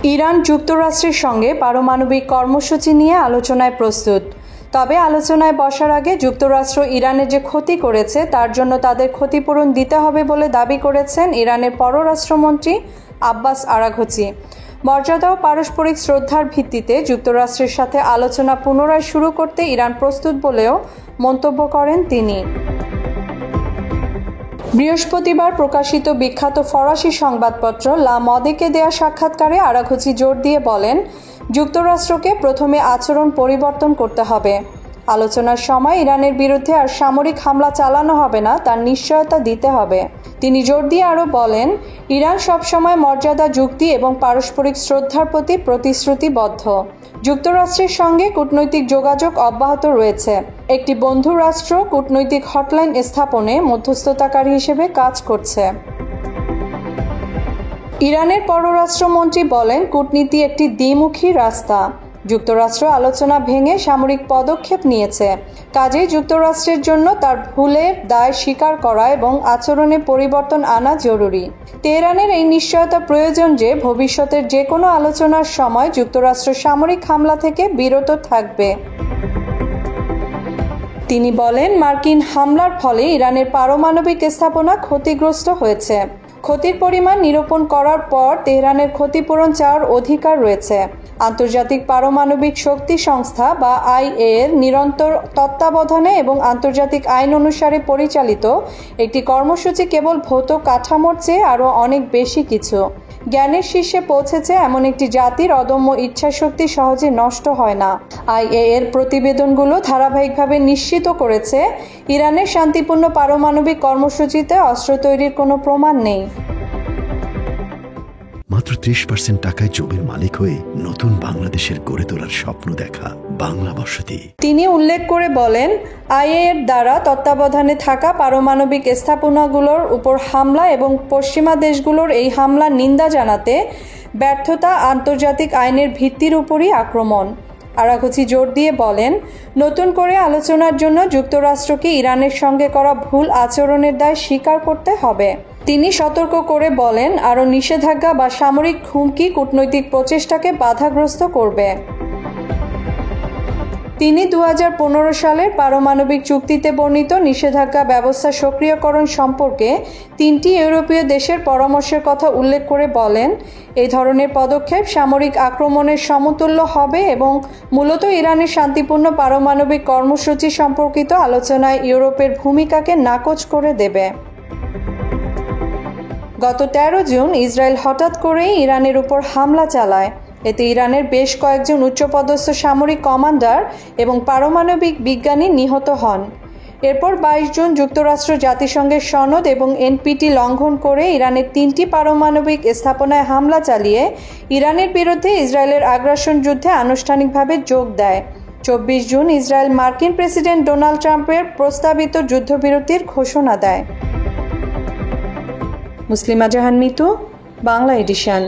Iran যুক্তরাষ্ট্রের সঙ্গে পারমাণবিক কর্মসূচি নিয়ে আলোচনায় প্রস্তুত। তবে আলোচনায় বসার আগে যুক্তরাষ্ট্র ইরানের যে ক্ষতি করেছে তার জন্য তাদের ক্ষতিপূরণ দিতে হবে বলে দাবি করেছেন ইরানের পররাষ্ট্রমন্ত্রী আব্বাস আরাঘচি। মর্যাদা ও পারস্পরিক শ্রদ্ধার ভিত্তিতে যুক্তরাষ্ট্রের সাথে আলোচনা পুনরায় শুরু করতে ইরান প্রস্তুত বলেও মন্তব্য করেন তিনি। বৃহস্পতিবার প্রকাশিত বিখ্যাত ফরাসি সংবাদপত্র লা মদেকে দেয়া সাক্ষাৎকারে আরাঘচি জোর দিয়ে বলেন, যুক্তরাষ্ট্রকে প্রথমে আচরণ পরিবর্তন করতে হবে। আলোচনার সময় ইরানের বিরুদ্ধে আর সামরিক হামলা চালানো হবে না তার নিশ্চয়তা দিতে হবে। তিনি জোর দিয়ে আরও বলেন, ইরান সবসময় মর্যাদা, যুক্তি এবং পারস্পরিক শ্রদ্ধার প্রতি প্রতিশ্রুতিবদ্ধ। যুক্তরাষ্ট্রের সঙ্গে কূটনৈতিক যোগাযোগ অব্যাহত রয়েছে। একটি বন্ধু রাষ্ট্র কূটনৈতিক হটলাইন স্থাপনে মধ্যস্থতাকারী হিসেবে কাজ করছে। ইরানের পররাষ্ট্রমন্ত্রী বলেন, কূটনীতি একটি দ্বিমুখী রাস্তা। যুক্তরাষ্ট্র আলোচনা ভেঙে সামরিক পদক্ষেপ নিয়েছে। কাজেই যুক্তরাষ্ট্রের জন্য তার ভুলের দায় স্বীকার করা এবং আচরণে পরিবর্তন আনা জরুরি। তেহরানের এই নিশ্চয়তা প্রয়োজন যে ভবিষ্যতের যে কোনো আলোচনার সময় যুক্তরাষ্ট্র সামরিক হামলা থেকে বিরত থাকবে। তিনি বলেন, মার্কিন হামলার ফলে ইরানের পারমাণবিক স্থাপনা ক্ষতিগ্রস্ত হয়েছে। ক্ষতির পরিমাণ নিরূপণ করার পর তেহরানের ক্ষতিপূরণ চাওয়ার অধিকার রয়েছে। আন্তর্জাতিক পারমাণবিক শক্তি সংস্থা বা আইএ এর নিরন্তর তত্ত্বাবধানে এবং আন্তর্জাতিক আইন অনুসারে পরিচালিত একটি কর্মসূচি কেবল ভৌত কাঠামোর চেয়ে আরও অনেক বেশি কিছু। জ্ঞানের শীর্ষে পৌঁছেছে এমন একটি জাতির অদম্য ইচ্ছাশক্তি সহজে নষ্ট হয় না। আইএ এর প্রতিবেদনগুলো ধারাবাহিকভাবে নিশ্চিত করেছে, ইরানের শান্তিপূর্ণ পারমাণবিক কর্মসূচিতে অস্ত্র তৈরির কোনো প্রমাণ নেই। মাত্র 30% টাকায় জমির মালিক হয়ে নতুন বাংলাদেশের গড়ে তোলার স্বপ্ন দেখা বাংলা বসতি। তিনি উল্লেখ করে বলেন, আইএ এর দ্বারা তত্ত্বাবধানে থাকা পারমাণবিক স্থাপনাগুলোর উপর হামলা এবং পশ্চিমা দেশগুলোর এই হামলার নিন্দা জানাতে ব্যর্থতা আন্তর্জাতিক আইনের ভিত্তির উপরই আক্রমণ। আরাঘচি জোর দিয়ে বলেন, নতুন করে আলোচনার জন্য যুক্তরাষ্ট্রকে ইরানের সঙ্গে করা ভুল আচরণের দায় স্বীকার করতে হবে। তিনি সতর্ক করে বলেন, আরও নিষেধাজ্ঞা বা সামরিক হুমকি কূটনৈতিক প্রচেষ্টাকে বাধাগ্রস্ত করবে। তিনি 2015 সালের পারমাণবিক চুক্তিতে বর্ণিত নিষেধাজ্ঞা ব্যবস্থা সক্রিয়করণ সম্পর্কে 3টি ইউরোপীয় দেশের পরামর্শের কথা উল্লেখ করে বলেন, এই ধরনের পদক্ষেপ সামরিক আক্রমণের সমতুল্য হবে এবং মূলত ইরানের শান্তিপূর্ণ পারমাণবিক কর্মসূচি সম্পর্কিত আলোচনায় ইউরোপের ভূমিকাকে নাকচ করে দেবে। গত 13 জুন ইসরায়েল হঠাৎ করেই ইরানের উপর হামলা চালায়। এতে ইরানের বেশ কয়েকজন উচ্চপদস্থ সামরিক কমান্ডার এবং পারমাণবিক বিজ্ঞানী নিহত হন। এরপর 22 জুন যুক্তরাষ্ট্র জাতিসংঘের সনদ এবং এনপিটি লঙ্ঘন করে ইরানের 3টি পারমাণবিক স্থাপনায় হামলা চালিয়ে ইরানের বিরুদ্ধে ইসরায়েলের আগ্রাসন যুদ্ধে আনুষ্ঠানিকভাবে যোগ দেয়। 24 জুন ইসরায়েল মার্কিন প্রেসিডেন্ট ডোনাল্ড ট্রাম্পের প্রস্তাবিত যুদ্ধবিরতির ঘোষণা দেয়। মুসলিমা জাহান মিতু, বাংলা এডিশন।